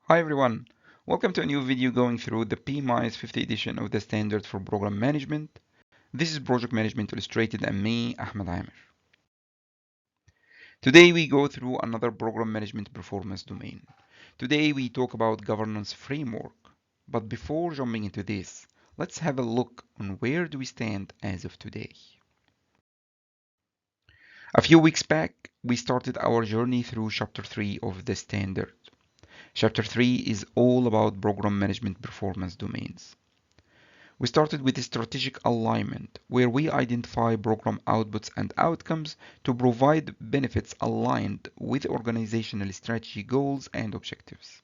Hi everyone, welcome to a new video going through the P-50 edition of the Standard for Program Management. This is Project Management Illustrated and me, Ahmed Amir. Today we go through another program management performance domain. Today we talk about governance framework. But before jumping into this, let's have a look on where do we stand as of today. A few weeks back, we started our journey through Chapter 3 of the Standard. Chapter 3 is all about program management performance domains. We started with strategic alignment, where we identify program outputs and outcomes to provide benefits aligned with organizational strategy goals and objectives.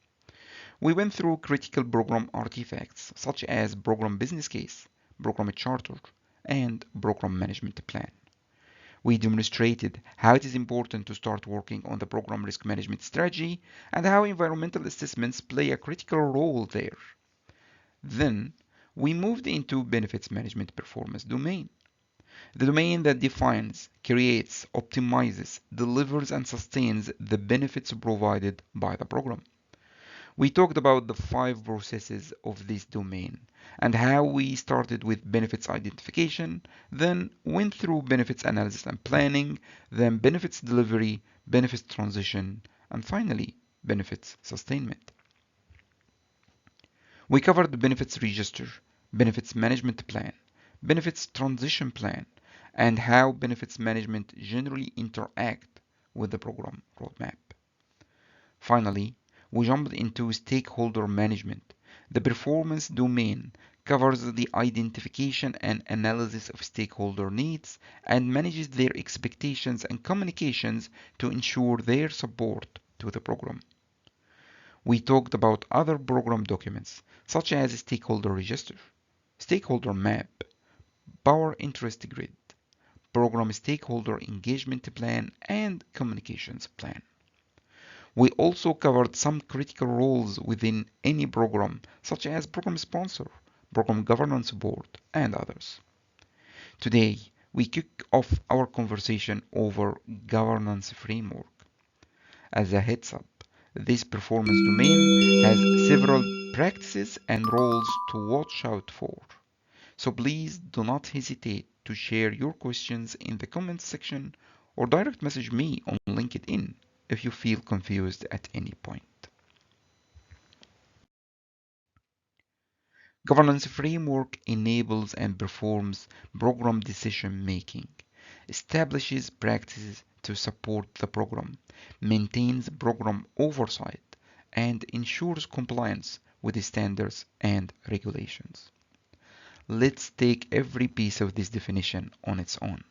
We went through critical program artifacts such as program business case, program charter, and program management plan. We demonstrated how it is important to start working on the program risk management strategy and how environmental assessments play a critical role there. Then, we moved into benefits management performance domain, the domain that defines, creates, optimizes, delivers, and sustains the benefits provided by the program. We talked about the 5 processes of this domain and how we started with benefits identification, then went through benefits analysis and planning, then benefits delivery, benefits transition, and finally, benefits sustainment. We covered the benefits register, benefits management plan, benefits transition plan, and how benefits management generally interact with the program roadmap. Finally, we jumped into stakeholder management. The performance domain covers the identification and analysis of stakeholder needs and manages their expectations and communications to ensure their support to the program. We talked about other program documents such as stakeholder register, stakeholder map, power interest grid, program stakeholder engagement plan, and communications plan. We also covered some critical roles within any program such as program sponsor, program governance board, and others. Today, we kick off our conversation over governance framework. As a heads up, this performance domain has several practices and roles to watch out for. So please do not hesitate to share your questions in the comments section or direct message me on LinkedIn if you feel confused at any point. Governance framework enables and performs program decision making, establishes practices to support the program, maintains program oversight, and ensures compliance with the standards and regulations. Let's take every piece of this definition on its own.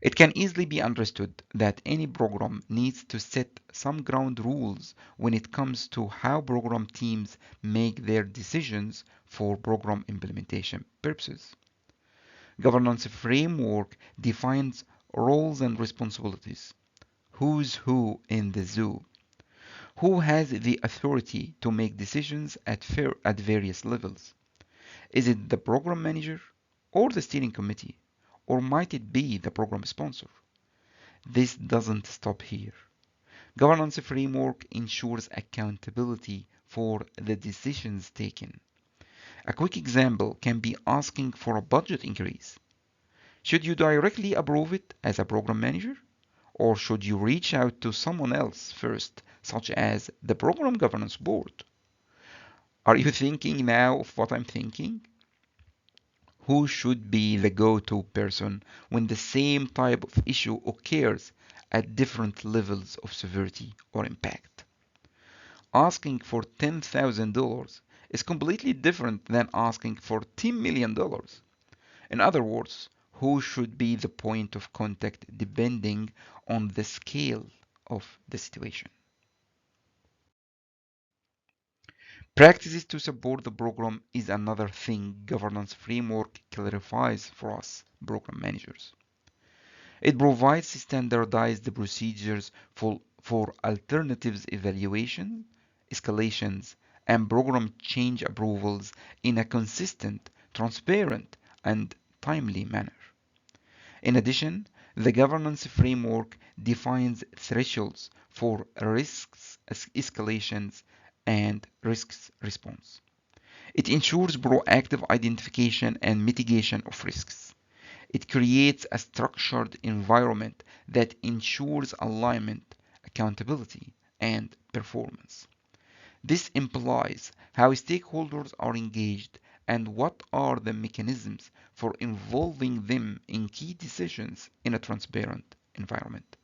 It can easily be understood that any program needs to set some ground rules when it comes to how program teams make their decisions for program implementation purposes. Governance framework defines roles and responsibilities. Who's who in the zoo? Who has the authority to make decisions at various levels? Is it the program manager or the steering committee? Or might it be the program sponsor? This doesn't stop here. Governance framework ensures accountability for the decisions taken. A quick example can be asking for a budget increase. Should you directly approve it as a program manager? Or should you reach out to someone else first, such as the program governance board? Are you thinking now of what I'm thinking? Who should be the go-to person when the same type of issue occurs at different levels of severity or impact? Asking for $10,000 is completely different than asking for $10 million. In other words, who should be the point of contact depending on the scale of the situation? Practices to support the program is another thing governance framework clarifies for us program managers. It provides standardized procedures for alternatives evaluation, escalations, and program change approvals in a consistent, transparent, and timely manner. In addition, The governance framework defines thresholds for risks escalations and risks response. It ensures proactive identification and mitigation of risks. It creates a structured environment that ensures alignment, accountability, and performance. This implies how stakeholders are engaged and what are the mechanisms for involving them in key decisions in a transparent environment.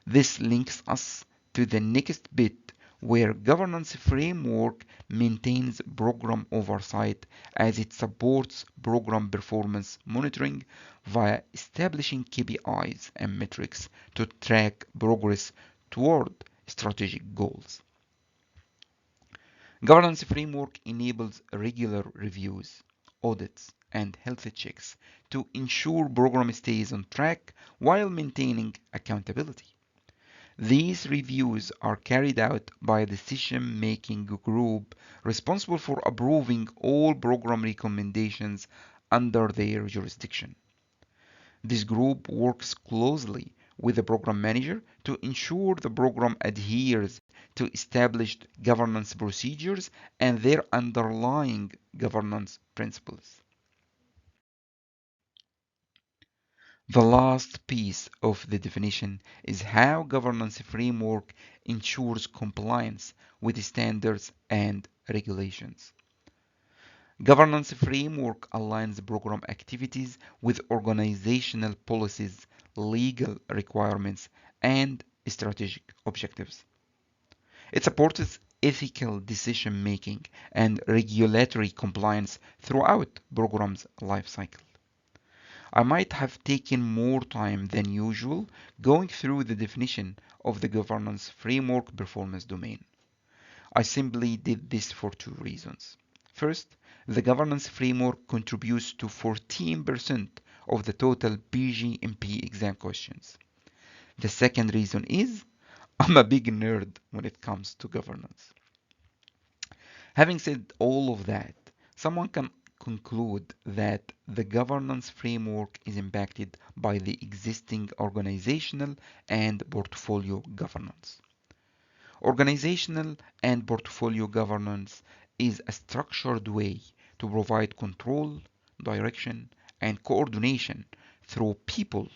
This links us to the next bit where governance framework maintains program oversight as it supports program performance monitoring via establishing KPIs and metrics to track progress toward strategic goals. Governance framework enables regular reviews, audits, and health checks to ensure program stays on track while maintaining accountability. These reviews are carried out by a decision-making group responsible for approving all program recommendations under their jurisdiction. This group works closely with the program manager to ensure the program adheres to established governance procedures and their underlying governance principles. The last piece of the definition is how governance framework ensures compliance with standards and regulations. Governance framework aligns program activities with organizational policies, legal requirements, and strategic objectives. It supports ethical decision making and regulatory compliance throughout program's lifecycle. I might have taken more time than usual going through the definition of the governance framework performance domain. I simply did this for two reasons. First, the governance framework contributes to 14% of the total PgMP exam questions. The second reason is I'm a big nerd when it comes to governance. Having said all of that, someone can conclude that the governance framework is impacted by the existing organizational and portfolio governance. Organizational and portfolio governance is a structured way to provide control, direction, and coordination through people,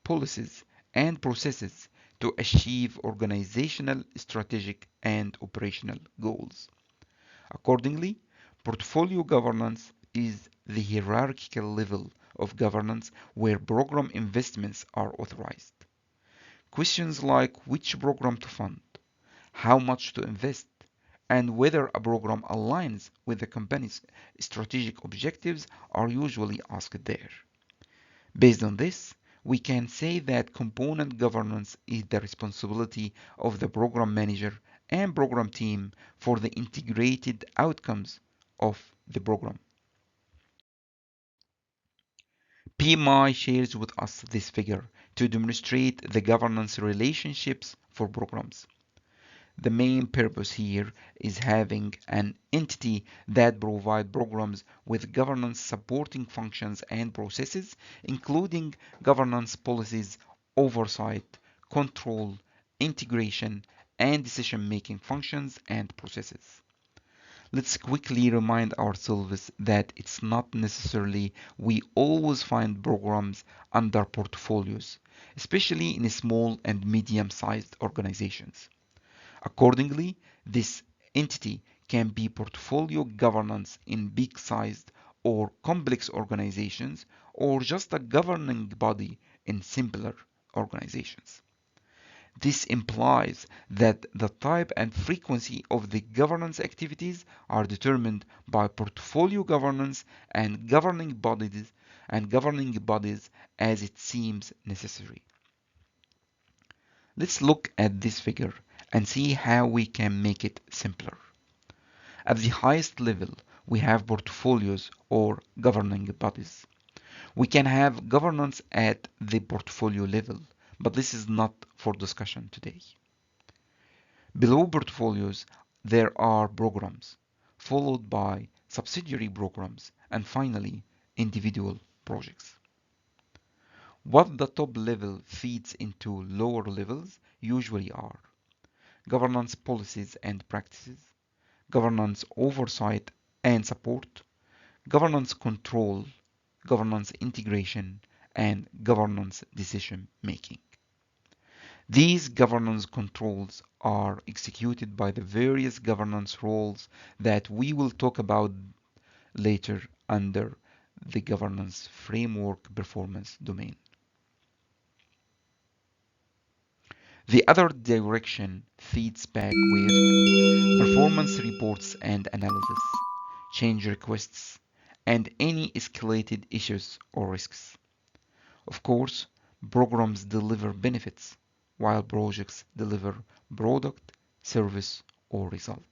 policies, and processes to achieve organizational, strategic, and operational goals. Accordingly, portfolio governance is the hierarchical level of governance where program investments are authorized. Questions like which program to fund, how much to invest, and whether a program aligns with the company's strategic objectives are usually asked there. Based on this, we can say that component governance is the responsibility of the program manager and program team for the integrated outcomes of the program. PMI shares with us this figure to demonstrate the governance relationships for programs. The main purpose here is having an entity that provides programs with governance supporting functions and processes, including governance policies, oversight, control, integration, and decision-making functions and processes. Let's quickly remind ourselves that it's not necessarily we always find programs under portfolios, especially in small and medium-sized organizations. Accordingly, this entity can be portfolio governance in big-sized or complex organizations or just a governing body in simpler organizations. This implies that the type and frequency of the governance activities are determined by portfolio governance and governing bodies as it seems necessary. Let's look at this figure and see how we can make it simpler. At the highest level, we have portfolios or governing bodies. We can have governance at the portfolio level, but this is not for discussion today. Below portfolios, there are programs, followed by subsidiary programs, and finally, individual projects. What the top level feeds into lower levels usually are governance policies and practices, governance oversight and support, governance control, governance integration, and governance decision making. These governance controls are executed by the various governance roles that we will talk about later under the governance framework performance domain. The other direction feeds back with performance reports and analysis, change requests, and any escalated issues or risks. Of course, programs deliver benefits, while projects deliver product, service, or result.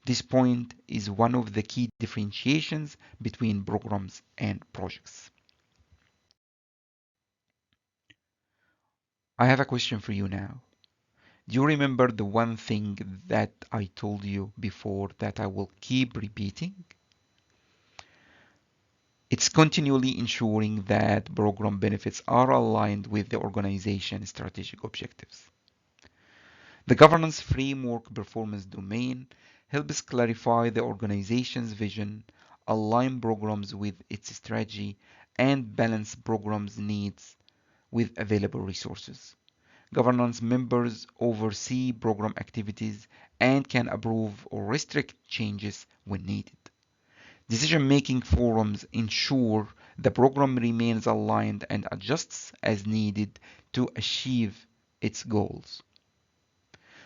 This point is one of the key differentiations between programs and projects. I have a question for you now. Do you remember the one thing that I told you before that I will keep repeating? It's continually ensuring that program benefits are aligned with the organization's strategic objectives. The governance framework performance domain helps clarify the organization's vision, align programs with its strategy, and balance programs' needs with available resources. Governance members oversee program activities and can approve or restrict changes when needed. Decision-making forums ensure the program remains aligned and adjusts as needed to achieve its goals.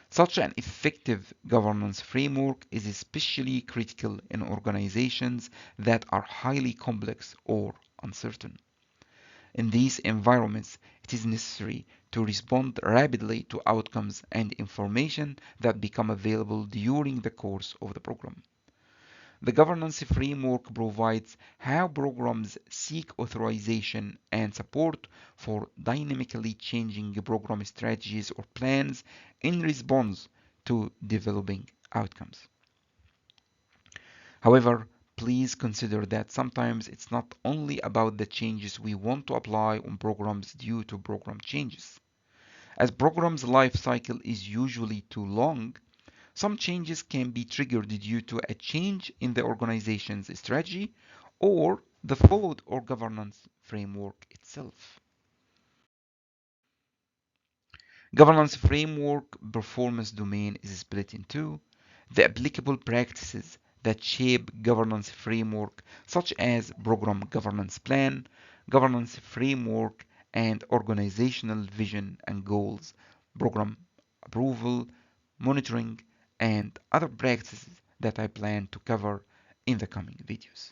Such an effective governance framework is especially critical in organizations that are highly complex or uncertain. In these environments, it is necessary to respond rapidly to outcomes and information that become available during the course of the program. The governance framework provides how programs seek authorization and support for dynamically changing program strategies or plans in response to developing outcomes. However, please consider that sometimes it's not only about the changes we want to apply on programs due to program changes. As programs' life cycle is usually too long, some changes can be triggered due to a change in the organization's strategy or the followed or governance framework itself. Governance framework performance domain is split into the applicable practices that shape governance framework, such as program governance plan, governance framework, and organizational vision and goals, program approval, monitoring, and other practices that I plan to cover in the coming videos.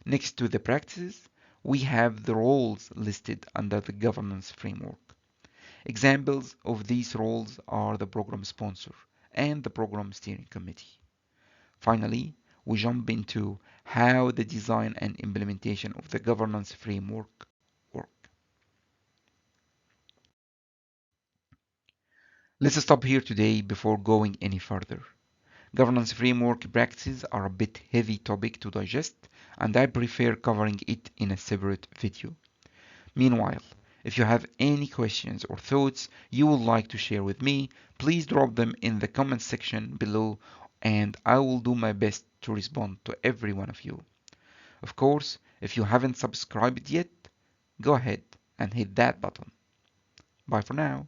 Next to the practices, we have the roles listed under the governance framework. Examples of these roles are the program sponsor and the program steering committee. Finally, we jump into how the design and implementation of the governance framework work. Let's stop here today before going any further. Governance framework practices are a bit heavy topic to digest, and I prefer covering it in a separate video. Meanwhile, if you have any questions or thoughts you would like to share with me, please drop them in the comment section below and I will do my best to respond to every one of you. Of course, if you haven't subscribed yet, go ahead and hit that button. Bye for now.